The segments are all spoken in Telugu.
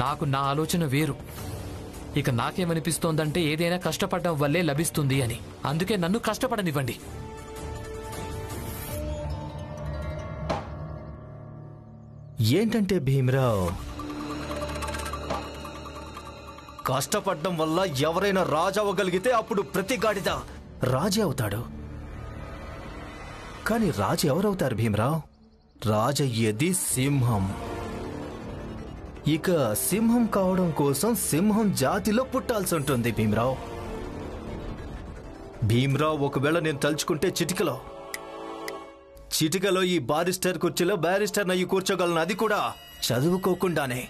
నాకు నా ఆలోచన వేరు. ఇక నాకేమనిపిస్తోందంటే ఏదైనా కష్టపడడం వల్లే లభిస్తుంది అని. అందుకే నన్ను కష్టపడనివ్వండి. ఏంటంటే భీమరావు, కష్టపడడం వల్ల ఎవరైనా రాజు అవ్వగలిగితే అప్పుడు ప్రతి గాడిద రాజే అవుతాడు. కానీ రాజు ఎవరవుతారు భీమరావు? రాజయ్యేది సింహం. ఇక సింహం కావడం కోసం సింహం జాతిలో పుట్టాల్సి ఉంటుంది భీమరావు. భీమరావు ఒకవేళ నేను తలుచుకుంటే చిటికలో ఈ బారిస్టర్ కుర్చీలో బ్యారిస్టర్ నయ్యి కూర్చోగలను. అది కూడా చదువుకోకుండానే.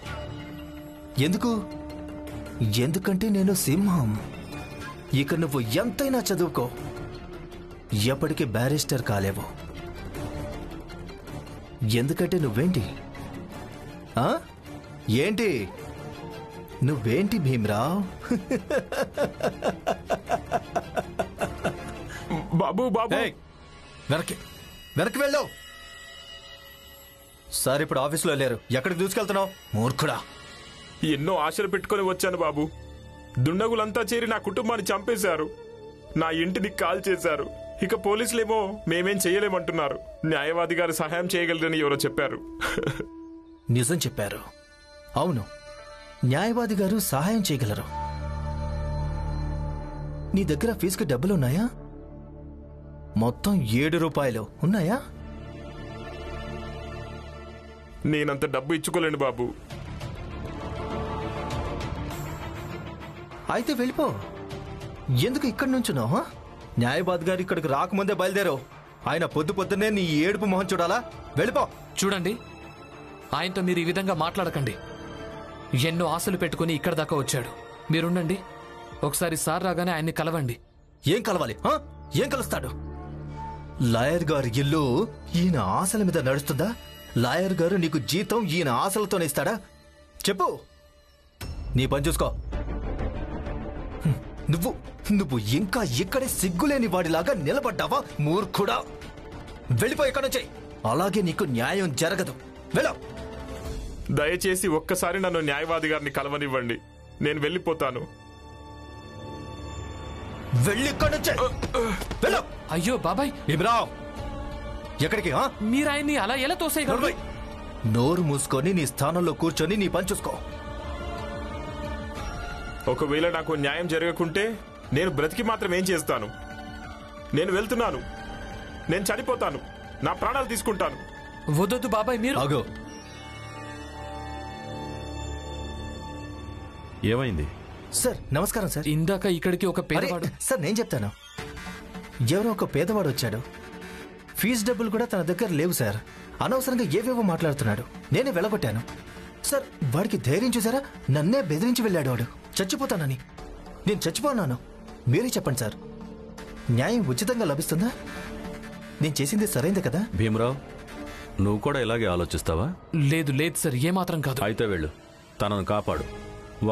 ఎందుకంటే నేను సింహం. ఇక నువ్వు ఎంతైనా చదువుకో, ఎప్పటికీ బ్యారిస్టర్ కాలేవు. ఎందుకంటే నువ్వేంటి ఏంటి నువ్వేంటి భీమరావు? బాబు బాబు వెనక్కి వెళ్ళు. సార్ ఇప్పుడు ఆఫీసులో లేరు. ఎక్కడికి దూసుకెళ్తున్నావు మూర్ఖుడా? ఎన్నో ఆశలు పెట్టుకుని వచ్చాను బాబు. దుండగులంతా చేరి నా కుటుంబాన్ని చంపేశారు, నా ఇంటిని కాల్ చేశారు. ఇక పోలీసులేమో మేమేం చేయలేమంటున్నారు. న్యాయవాది గారు సహాయం చేయగలరని ఎవరో చెప్పారు. నిజం చెప్పారు. అవును, న్యాయవాది గారు సహాయం చేయగలరు. నీ దగ్గర ఫీజుకి డబ్బులున్నాయా? మొత్తం 7 రూపాయలు ఉన్నాయా? నేనంత డబ్బు ఇచ్చుకోలేను బాబు. అయితే వెళ్ళిపో. ఎందుకు ఇక్కడి నుంచున్నావు? న్యాయవాది గారు ఇక్కడికి రాకముందే బయలుదేరావు. ఆయన పొద్దున్నే నీ ఏడుపు మొహం చూడాలా? వెళ్ళిపో. చూడండి, ఆయనతో మీరు ఈ విధంగా మాట్లాడకండి. ఎన్నో ఆశలు పెట్టుకుని ఇక్కడ దాకా వచ్చాడు. మీరుండండి, ఒకసారి సార్ రాగానే ఆయన్ని కలవండి. ఏం కలవాలి? ఏం కలుస్తాడు? లాయర్ గారి ఇల్లు ఈయన ఆశల మీద నడుస్తుందా? లాయర్ గారు నీకు జీతం ఈయన ఆశలతోనే ఇస్తాడా? చెప్పు. నీ పని చూసుకో. నువ్వు ఇంకా ఇక్కడే సిగ్గులేని వాడిలాగా నిలబడ్డావా మూర్ఖుడా? వెళ్ళిపో ఇక్కడ నుంచి. అలాగే నీకు న్యాయం జరగదు. వెళ్ళ. దయచేసి ఒక్కసారి నన్ను న్యాయవాది గారిని కలవనివ్వండి. నేను వెళ్ళిపోతాను. అయ్యో బాబాయ్, భీమరావ్ ఎక్కడికి? మీరు ఆయన్ని అలా ఎలా తోసేయగలరు? నోరు మూసుకొని నీ స్థానంలో కూర్చొని నీ పని చూసుకో. ఒకవేళ నాకు న్యాయం జరగకుంటే నేను బ్రతికి మాత్రం ఏం చేస్తాను? నేను వెళ్తున్నాను. నేను చనిపోతాను. నా ప్రాణాలు తీసుకుంటాను. వద్దొద్దు బాబాయ్, మీరు ఆగు. ఏమైంది? సార్ నమస్కారం సార్. ఇందాక ఇక్కడికి ఒక పేదవాడు. సార్ నేను చెప్తాను. ఎవరో ఒక పేదవాడు వచ్చాడు. ఫీజు డబ్బులు కూడా తన దగ్గర లేవు సార్. అనవసరంగా ఏవేవో మాట్లాడుతున్నాడు. నేనే వెళ్ళగొట్టాను సార్. వాడికి ధైర్యం చూసారా? నన్నే బెదిరించి వెళ్ళాడు వాడు. చచ్చిపోతానని. నేను చచ్చిపోన్నాను. మీరే చెప్పండి సార్, న్యాయం ఉచితంగా లభిస్తుందా? నేను చేసింది సరైందే కదా? భీమరావు, నువ్వు కూడా ఇలాగే ఆలోచిస్తావా? లేదు లేదు సార్, ఏమాత్రం కాదు. అయితే వెళ్ళు, తనను కాపాడు.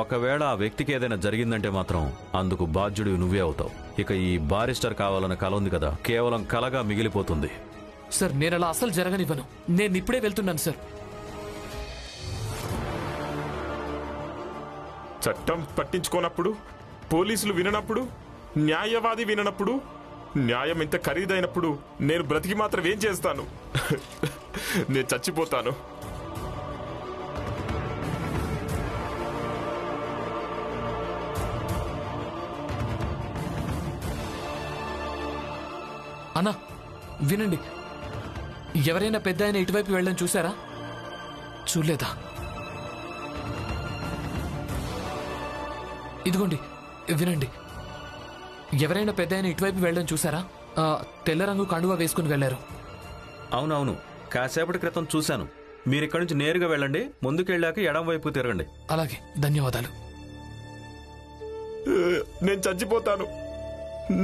ఒకవేళ ఆ వ్యక్తికి ఏదైనా జరిగిందంటే మాత్రం అందుకు బాధ్యుడివి నువ్వే అవుతావు. ఇక ఈ బారిస్టర్ కావాలన్న కల ఉంది కదా, కేవలం కలగా మిగిలిపోతుంది. సార్ నేను అలా అసలు జరగనివ్వను. నేను ఇప్పుడే వెళ్తున్నాను సార్. చట్టం పట్టించుకోనప్పుడు, పోలీసులు విననప్పుడు, న్యాయవాది విననప్పుడు, న్యాయం ఇంత ఖరీదైనప్పుడు నేను బ్రతికి మాత్రం ఏం చేస్తాను? నేను చచ్చిపోతాను. అన్నా వినండి, ఎవరైనా పెద్ద ఆయన ఇటువైపు వెళ్ళని చూసారా? చూడలేదా? ఇదిగోండి వినండి, ఎవరైనా పెద్ద ఆయన ఇటువైపు వెళ్ళని చూసారా? తెల్ల రంగు కండువా వేసుకుని వెళ్లారు. అవునవును, కాసేపటి క్రితం చూశాను. మీరిక్కడి నుంచి నేరుగా వెళ్ళండి. ముందుకెళ్ళాక ఎడం వైపు తిరగండి. అలాగే, ధన్యవాదాలు. నేను చచ్చిపోతాను.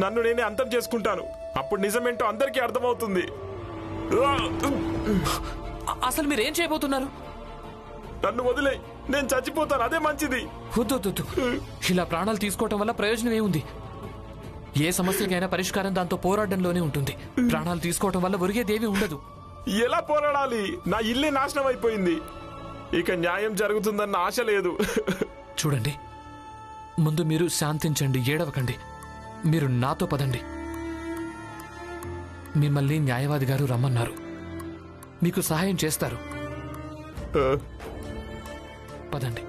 నన్ను నేనే అంతం చేసుకుంటాను. అప్పుడు నిజమేంటో అందరికీ అర్థమవుతుంది. అసలు మీరేం చేయబోతున్నారు? నన్ను వదిలే, నేను చచ్చిపోతాను. అదే మంచిది. వద్దు, ఇలా ప్రాణాలు తీసుకోవటం వల్ల ప్రయోజనం ఏముంది? ఏ సమస్యకైనా పరిష్కారం దాంతో పోరాటంలోనే ఉంటుంది. ప్రాణాలు తీసుకోవటం వల్ల ఒరిగేదేమీ ఉండదు. ఎలా పోరాడాలి? నా ఇల్లే నాశనం అయిపోయింది. ఇక న్యాయం జరుగుతుందన్న ఆశ లేదు. చూడండి, ముందు మీరు శాంతించండి, ఏడవకండి. మీరు నాతో పదండి. మిమ్మల్ని న్యాయవాది గారు రమ్మన్నారు. మీకు సహాయం చేస్తారు. పదండి.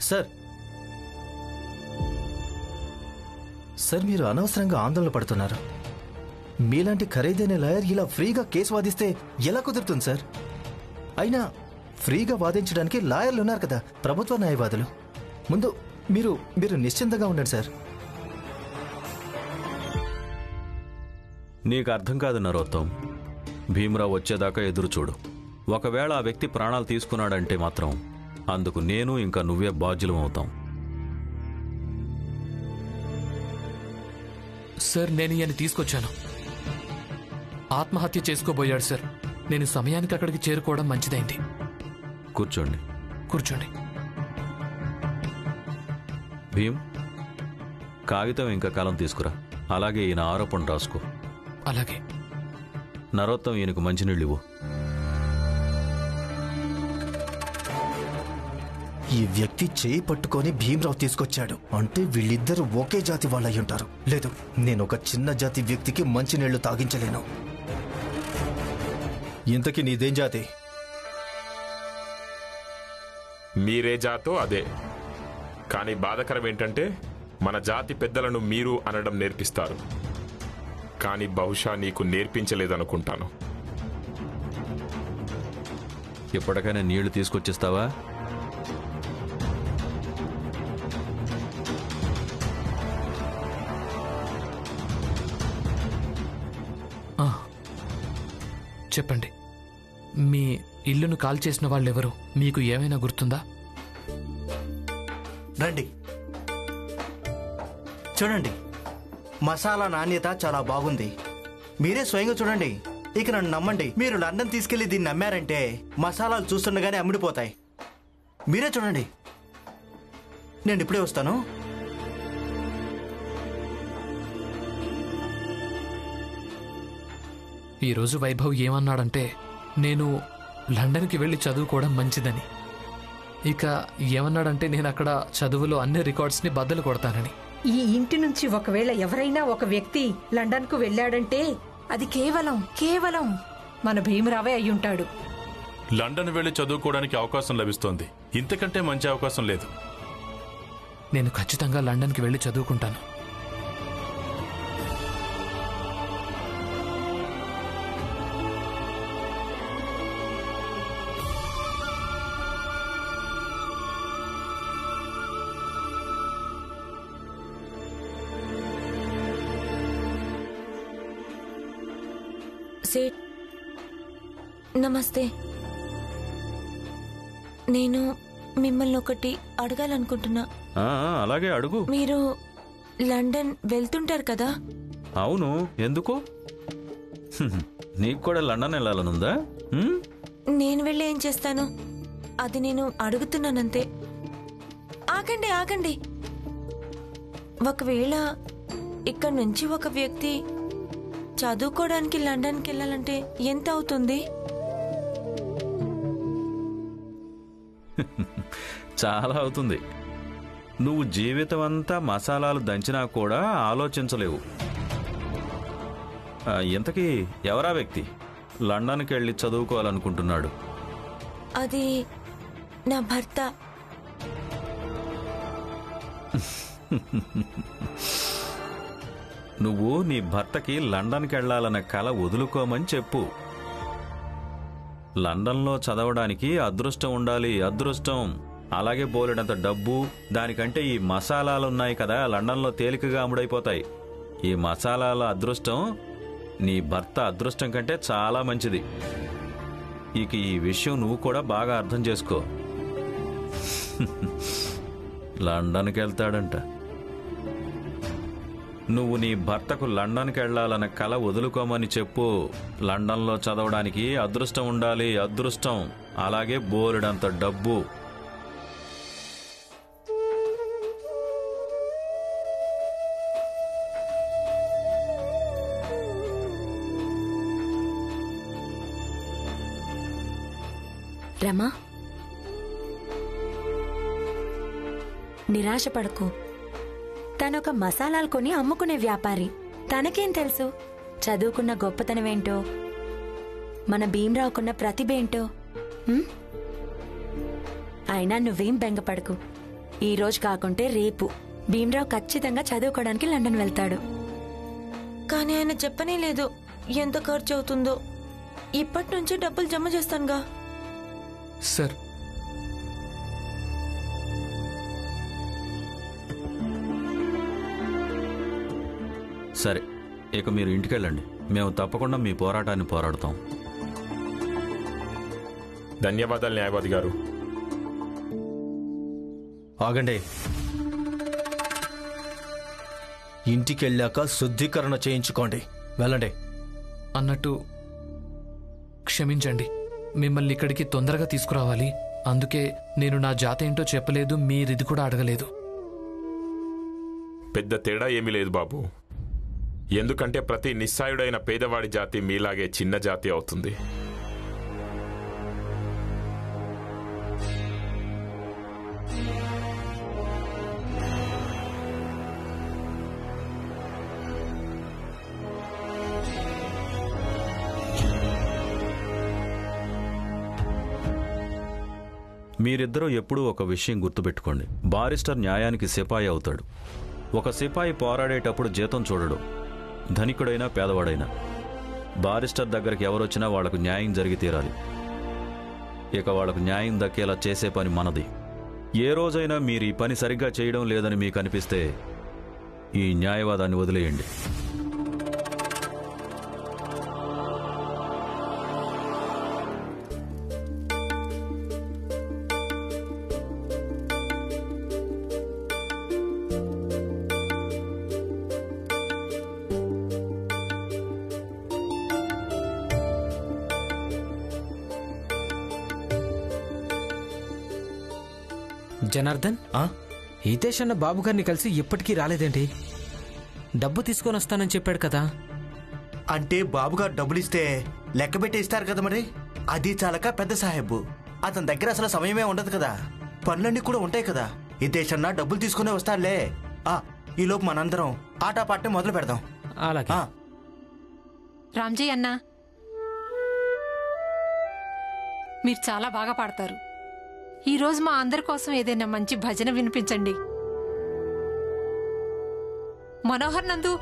సార్ సార్ మీరు అనవసరంగా ఆందోళన పడుతున్నారు. మీలాంటి ఖరీదైన లాయర్ ఇలా ఫ్రీగా కేసు వాదిస్తే ఎలా కుదురుతుంది సార్? అయినా ఫ్రీగా వాదించడానికి లాయర్లు ఉన్నారు కదా, ప్రభుత్వ న్యాయవాదులు. ముందు మీరు మీరు నిశ్చింతగా ఉండండి సార్. నీకు అర్థం కాదు నరోత్తం. భీమరావు వచ్చేదాకా ఎదురు చూడు. ఒకవేళ ఆ వ్యక్తి ప్రాణాలు తీసుకున్నాడంటే మాత్రం అందుకు నేను ఇంకా నువ్వే బాధ్యులం అవుతాం. సార్, నేను ఈయన తీసుకొచ్చాను. ఆత్మహత్య చేసుకోబోయాడు సార్. నేను సమయానికి అక్కడికి చేరుకోవడం మంచిదైంది. కూర్చోండి. కూర్చోండి. భీమ్, కాగితం ఇంకా కలం తీసుకురా. అలాగే ఈయన ఆరోపణ రాసుకో. అలాగే. నరోత్తం, ఈయనకు మంచినీళ్ళు ఇవ్వు. ఈ వ్యక్తి చేయి పట్టుకొని భీమరావు తీసుకొచ్చాడు అంటే వీళ్ళిద్దరూ ఒకే జాతి వాళ్ళై ఉంటారు. లేదు, నేను ఒక చిన్న జాతి వ్యక్తికి మంచినీళ్లు తాగించలేను. ఇంతకీ నీదేం జాతి? మీరే జాతో అదే. కానీ బాధాకరం ఏంటంటే మన జాతి పెద్దలను మీరు అనడం నేర్పిస్తారు. కానీ బహుశా నీకు నేర్పించలేదనుకుంటాను. ఎప్పటికైనా నీళ్లు తీసుకొచ్చిస్తావా? చెప్పండి, మీ ఇల్లును కాల్ చేసిన వాళ్ళెవరు? మీకు ఏమైనా గుర్తుందా? రండి, చూడండి. మసాలా నాణ్యత చాలా బాగుంది. మీరే స్వయంగా చూడండి. ఇక నన్ను నమ్మండి. మీరు లండన్ తీసుకెళ్లి దీన్ని అమ్మారంటే మసాలాలు చూస్తుండగానే అమ్ముడిపోతాయి. మీరే చూడండి. నేను ఇప్పుడే వస్తాను. ఈరోజు వైభవ్ ఏమన్నాడంటే నేను లండన్కి వెళ్ళి చదువుకోవడం మంచిదని. ఇక ఏమన్నాడంటే నేను అక్కడ చదువులో అన్ని రికార్డ్స్ని బద్దలు కొడతానని. ఈ ఇంటి నుంచి ఒకవేళ ఎవరైనా ఒక వ్యక్తి లండన్కు వెళ్ళాడంటే అది కేవలం మన భీమరావే అయ్యుంటాడు. లండన్ వెళ్లి చదువుకోవడానికి అవకాశం లభిస్తోంది. ఇంతకంటే మంచి అవకాశం లేదు. నేను ఖచ్చితంగా లండన్కి వెళ్ళి చదువుకుంటాను. సేట్, నమస్తే. నేను మిమ్మల్ని ఒకటి అడగాలనుకుంటున్నా. అలాగే అడుగు. మీరు లండన్ వెళ్తుంటారు కదా? అవును, ఎందుకు? నీకు కూడా లండన్ వెళ్ళాలనుందా? నేను వెళ్ళి ఏం చేస్తాను? అది నేను అడుగుతున్నానంతే. ఆగండి. ఒకవేళ ఇక్కడ నుంచి ఒక వ్యక్తి చదువుకోవడానికి లండన్కి వెళ్ళాలంటే ఎంత అవుతుంది? చాలా అవుతుంది. నువ్వు జీవితం అంతా మసాలాలు దంచినా కూడా ఆలోచించలేవు. ఇంతకీ ఎవరా వ్యక్తి లండన్కి వెళ్ళి చదువుకోవాలనుకుంటున్నాడు? అది నా భర్త. నువ్వు నీ భర్తకి లండన్కి వెళ్లాలన్న కల వదులుకోమని చెప్పు. లండన్లో చదవడానికి అదృష్టం ఉండాలి, అదృష్టం. అలాగే బోలెడంత డబ్బు. దానికంటే ఈ మసాలాలున్నాయి కదా, లండన్లో తేలికగా అమ్ముడైపోతాయి. ఈ మసాలాల అదృష్టం నీ భర్త అదృష్టం కంటే చాలా మంచిది. ఇక ఈ విషయం నువ్వు కూడా బాగా అర్థం చేసుకో. లండన్కి వెళ్తాడంట. నువ్వు నీ భర్తకు లండన్కి వెళ్లాలన్న కల వదులుకోమని చెప్పు. లండన్లో చదవడానికి అదృష్టం ఉండాలి, అదృష్టం. అలాగే బోలెడంత డబ్బు. రమా, నిరాశపడకు. తనొక మసాలాలు కొని అమ్ముకునే వ్యాపారి. తనకేం తెలుసు చదువుకున్న గొప్పతనమేంటో, మన భీమరావుకున్న ప్రతిభేంటో. అయినా నువ్వేం బెంగపడకు. ఈ రోజు కాకుంటే రేపు భీమరావు ఖచ్చితంగా చదువుకోవడానికి లండన్ వెళ్తాడు. కానీ ఆయన చెప్పనే లేదు ఎంత ఖర్చు అవుతుందో. ఇప్పటి నుంచి డబ్బులు జమ చేస్తానుగా. సార్, సరే, ఇక మీరు ఇంటికెళ్ళండి. మేము తప్పకుండా మీ పోరాటాన్ని పోరాడతాం. ధన్యవాదాలు న్యాయవాది గారు. ఆగండి. ఇంటికెళ్ళాక శుద్ధీకరణ చేయించుకోండి. వెళ్ళండి. అన్నట్టు క్షమించండి, మిమ్మల్ని ఇక్కడికి తొందరగా తీసుకురావాలి. అందుకే నేను నా జాత ఏంటో చెప్పలేదు, మీరిది కూడా అడగలేదు. పెద్ద తేడా ఏమీ లేదు బాబు. ఎందుకంటే ప్రతి నిస్సాయుడైన పేదవాడి జాతి మీలాగే చిన్న జాతి అవుతుంది. మీరిద్దరూ ఎప్పుడూ ఒక విషయం గుర్తుపెట్టుకోండి. బారిస్టర్ న్యాయానికి సిపాయి అవుతాడు. ఒక సిపాయి పోరాడేటప్పుడు జీతం చూడడు, ధనికుడైనా పేదవాడైనా. బారిస్టర్ దగ్గరికి ఎవరొచ్చినా వాళ్లకు న్యాయం జరిగి తీరాలి. ఇక వాళ్లకు న్యాయం దక్కేలా చేసే పని మనది. ఏ రోజైనా మీరు ఈ పని సరిగ్గా చేయడం లేదని మీకు అనిపిస్తే ఈ న్యాయవాదాన్ని వదిలేయండి. జనార్దన్, హితేష్ అన్న బాబు గారిని కలిసి ఇప్పటికీ రాలేదేంటి? డబ్బు తీసుకొని వస్తానని చెప్పాడు కదా. అంటే బాబుగారు డబ్బులు ఇస్తే లెక్క పెట్టి ఇస్తారు కదా మరి. అది చాలక పెద్ద సాహెబు, అతని దగ్గర అసలు సమయమే ఉండదు కదా. పనులన్నీ కూడా ఉంటాయి కదా. హితేష్ అన్న డబ్బులు తీసుకునే వస్తాడులే. ఈలోపు మనందరం ఆటపాటని మొదలు పెడదాం. అలాగే. రామ్జీ అన్నా, మీరు చాలా బాగా పాడతారు. ఈ రోజు మా అందరి కోసం ఏదైనా మంచి భజన వినిపించండి. మనోహర్, నందు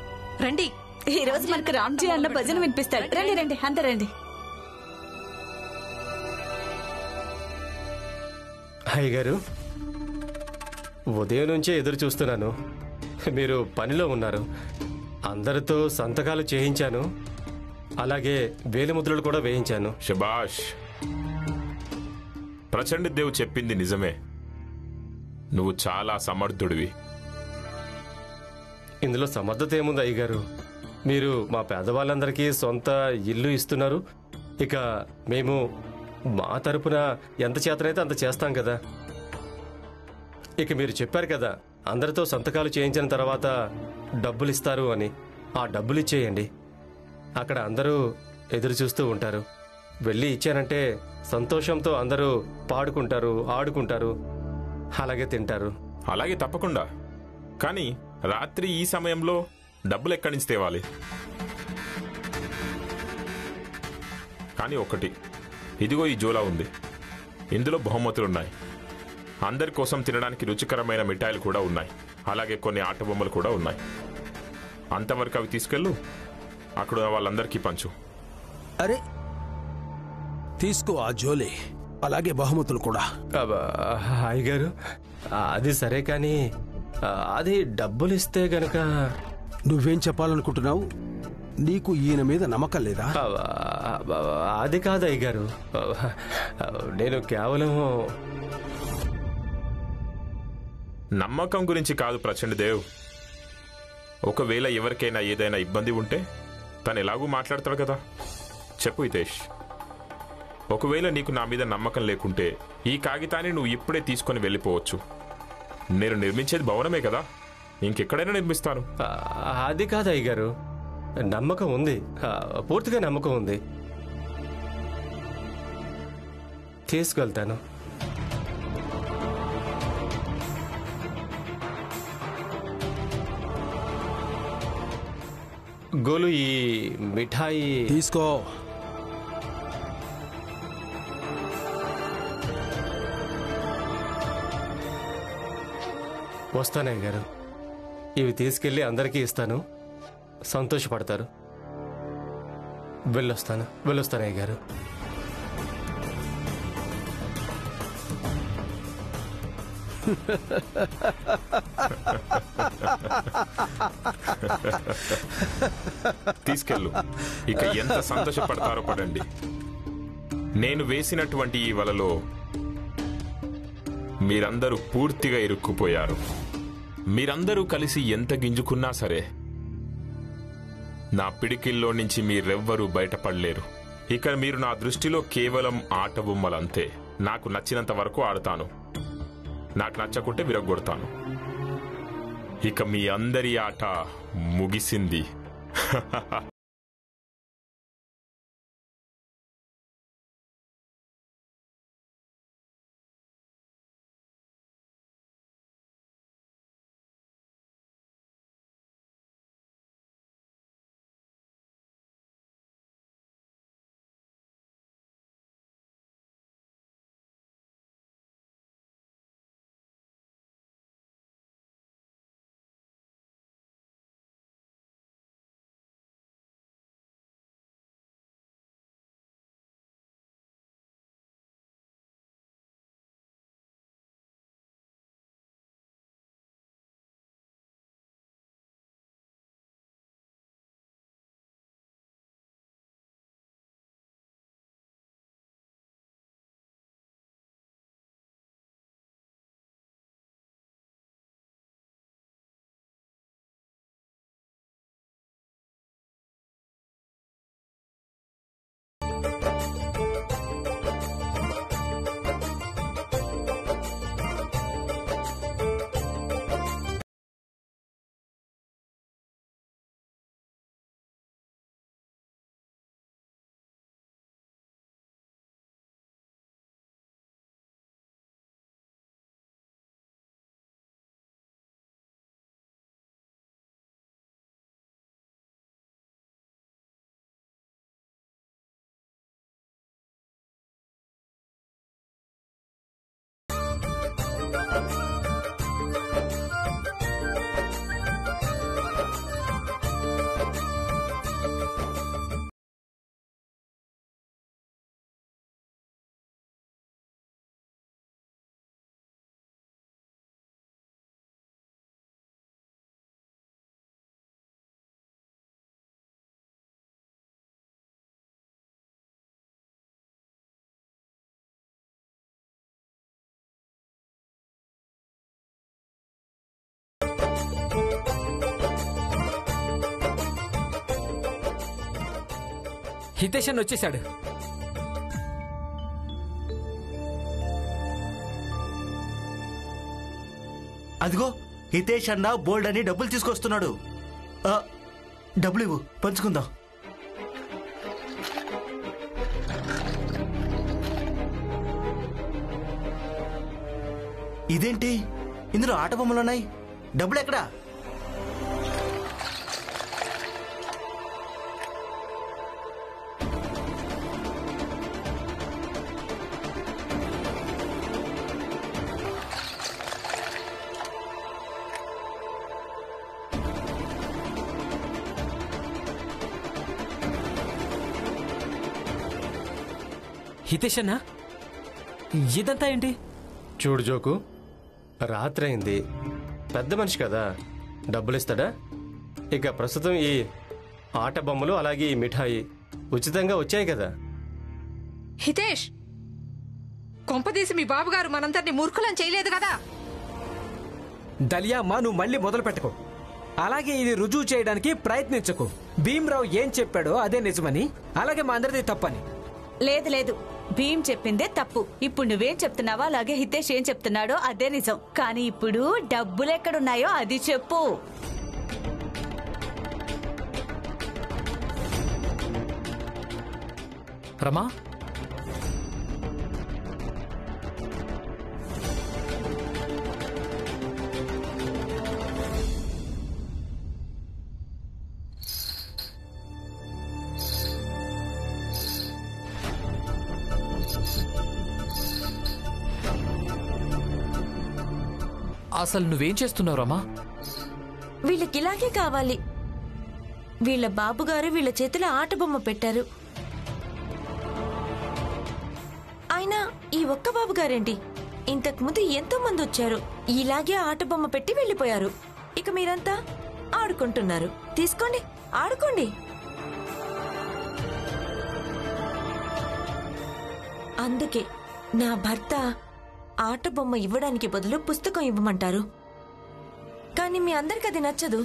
రండి. ఈ రోజు మనకు రామ్జీ అన్న భజన వినిపిస్తాడు. రండి రండి, అంత రండి. హాయ్ గారు, ఉదయం నుంచే ఎదురు చూస్తున్నాను. మీరు పనిలో ఉన్నారు. అందరితో సంతకాలు చేయించాను, అలాగే వేలిముద్రలు కూడా వేయించాను. శబాష్. ప్రచండ దేవ్ చెప్పింది నిజమే. నువ్వు చాలా సమర్థుడివి. ఇందులో సమర్థత ఏముంది అయ్యగారు? మీరు మా పేదవాళ్ళందరికీ సొంత ఇల్లు ఇస్తున్నారు. ఇక మేము మా తరపున ఎంత చేతనైతే అంత చేస్తాం కదా. ఇక మీరు చెప్పారు కదా, అందరితో సంతకాలు చేయించిన తర్వాత డబ్బులు ఇస్తారు అని. ఆ డబ్బులు ఇచ్చేయండి. అక్కడ అందరూ ఎదురు చూస్తూ ఉంటారు. వెళ్ళి ఇచ్చానంటే సంతోషంతో అందరూ పాడుకుంటారు, ఆడుకుంటారు, అలాగే తింటారు. అలాగే, తప్పకుండా. కానీ రాత్రి ఈ సమయంలో డబ్బులు ఎక్కడి నుంచి తేవాలి? కానీ ఒకటి, ఇదిగో ఈ జోలా ఉంది. ఇందులో బహుమతులున్నాయి. అందరి కోసం తినడానికి రుచికరమైన మిఠాయిలు కూడా ఉన్నాయి. అలాగే కొన్ని ఆట బొమ్మలు కూడా ఉన్నాయి. అంతవరకు అవి తీసుకెళ్ళు, అక్కడ వాళ్ళందరికీ పంచు. అరే, తీసుకో ఆ జోలే, అలాగే బహుమతులు కూడా. అయ్యగారు, అది సరే, కానీ అది డబ్బులు ఇస్తే గనక. నువ్వేం చెప్పాలనుకుంటున్నావు? నీకు ఈయన మీద నమ్మకం లేదా? అది కాదు అయ్యగారు, నేను కేవలం నమ్మకం గురించి కాదు ప్రచండ దేవ్. ఒకవేళ ఎవరికైనా ఏదైనా ఇబ్బంది ఉంటే తను ఎలాగూ మాట్లాడతాడు కదా. చెప్పు హితేష్, ఒకవేళ నీకు నా మీద నమ్మకం లేకుంటే ఈ కాగితాన్ని నువ్వు ఇప్పుడే తీసుకొని వెళ్ళిపోవచ్చు. నేను నిర్మించేది భవనమే కదా, ఇంకెక్కడైనా నిర్మిస్తాను. అది కాదు అయ్యగారు, నమ్మకం ఉంది, పూర్తిగా నమ్మకం ఉంది. తీసుకెళ్తాను. గోలు, ఈ మిఠాయి తీసుకో. వస్తానయ్య గారు. ఇవి తీసుకెళ్ళి అందరికీ ఇస్తాను, సంతోషపడతారు. వెళ్ళొస్తానయ్య గారు. తీసుకెళ్ళు. ఇక ఎంత సంతోషపడతారో పడండి. నేను వేసినటువంటి ఈ వలలో మీరందరూ పూర్తిగా ఇరుక్కుపోయారు. మీరందరూ కలిసి ఎంత గింజుకున్నా సరే నా పిడికిల్లో నుంచి మీరెవ్వరూ బయటపడలేరు. ఇక మీరు నా దృష్టిలో కేవలం ఆట బొమ్మలంతే. నాకు నచ్చినంత వరకు ఆడతాను, నాకు నచ్చకుంటే విరగొడతాను. ఇక మీ అందరి ఆట ముగిసింది. హితేష్ అన్న వచ్చేసాడు. అదిగో హితేష్ అన్న బోల్డ్ అని డబ్బులు తీసుకొస్తున్నాడు. డబ్బులు ఇవ్వు, పంచుకుందాం. ఇదేంటి, ఇందులో ఆట బొమ్మలున్నాయి, డబ్బులు ఎక్కడా? హితేష్ అన్న, ఇదంతా ఏంటి? చూడు జోకు, రాత్రి అయింది, పెద్ద మనిషి కదా, డబ్బులు ఇస్తాడా? ఇక ప్రస్తుతం ఈ ఆట బొమ్మలు అలాగే ఈ మిఠాయి ఉచితంగా వచ్చాయి కదా. హితేష్, కొంపదీసి మీ బాబుగారు మనందరినీ మూర్ఖులం చేయలేదు కదా? దలియా అమ్మా, నువ్వు మళ్ళీ మొదలు పెట్టుకో. అలాగే ఇది రుజువు చేయడానికి ప్రయత్నించకు. భీమ్రావు ఏం చెప్పాడో అదే నిజమని, అలాగే మా అందరిది తప్పని. లేదు లేదు, భీమ్ చెప్పిందే తప్పు. ఇప్పుడు నువ్వేం చెప్తున్నావో అలాగే హితేష్ ఏం చెప్తున్నాడో అదే నిజం. కానీ ఇప్పుడు డబ్బులు ఎక్కడున్నాయో అది చెప్పు. రమా, అసలు నువ్వేం చేస్తున్నావు రమా? వీళ్ళకి ఇలాగే కావాలి. వీళ్ళ బాబుగారు వీళ్ళ చేతిలో ఆట బొమ్మ పెట్టారు. అయినా ఈ ఒక్క బాబుగారేంటి, ఇంతకు ముందు ఎంతో మంది వచ్చారు, ఇలాగే ఆట బొమ్మ పెట్టి వెళ్ళిపోయారు. ఇక మీరంతా ఆడుకుంటున్నారు. తీసుకోండి, ఆడుకోండి. అందుకే నా భర్త ఆట బొమ్మ ఇవ్వడానికి బదులు పుస్తకం ఇవ్వమంటారు. కానీ మీ అందరికి అది నచ్చదు.